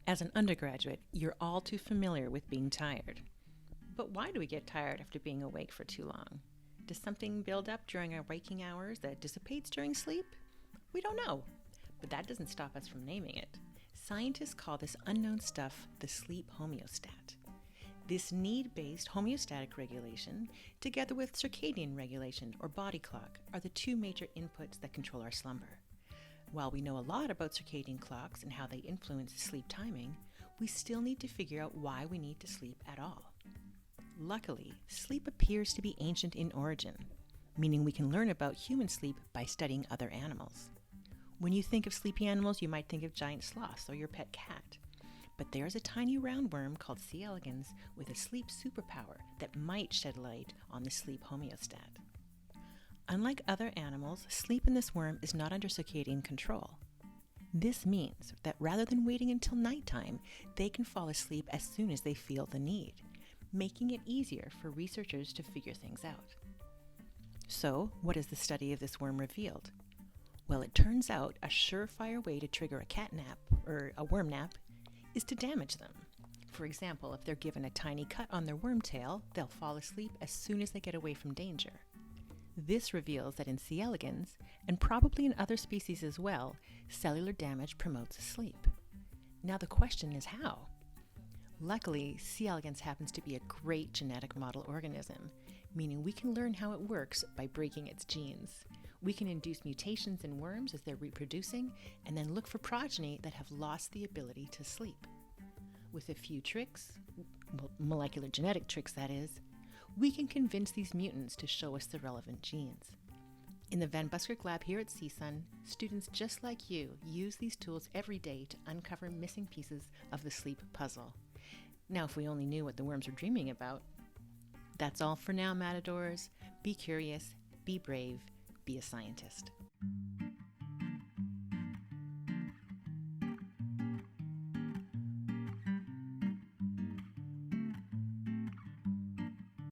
As an undergraduate, you're all too familiar with being tired. But why do we get tired after being awake for too long? Does something build up during our waking hours that dissipates during sleep? We don't know, but that doesn't stop us from naming it. Scientists call this unknown stuff the sleep homeostat. This need-based homeostatic regulation, together with circadian regulation or body clock, are the two major inputs that control our slumber. While we know a lot about circadian clocks and how they influence sleep timing, we still need to figure out why we need to sleep at all. Luckily, sleep appears to be ancient in origin, meaning we can learn about human sleep by studying other animals. When you think of sleepy animals, you might think of giant sloths or your pet cat. But there's a tiny roundworm called C. elegans with a sleep superpower that might shed light on the sleep homeostat. Unlike other animals, sleep in this worm is not under circadian control. This means that rather than waiting until nighttime, they can fall asleep as soon as they feel the need, making it easier for researchers to figure things out. So, what has the study of this worm revealed? Well, it turns out a surefire way to trigger a cat nap, or a worm nap, is to damage them. For example, if they're given a tiny cut on their worm tail, they'll fall asleep as soon as they get away from danger. This reveals that in C. elegans, and probably in other species as well, cellular damage promotes sleep. Now the question is how? Luckily, C. elegans happens to be a great genetic model organism, meaning we can learn how it works by breaking its genes. We can induce mutations in worms as they're reproducing, and then look for progeny that have lost the ability to sleep. With a few tricks, molecular genetic tricks that is, we can convince these mutants to show us the relevant genes. In the Van Buskirk lab here at CSUN, students just like you use these tools every day to uncover missing pieces of the sleep puzzle. Now, if we only knew what the worms are dreaming about. That's all for now, Matadors. Be curious, be brave, be a scientist.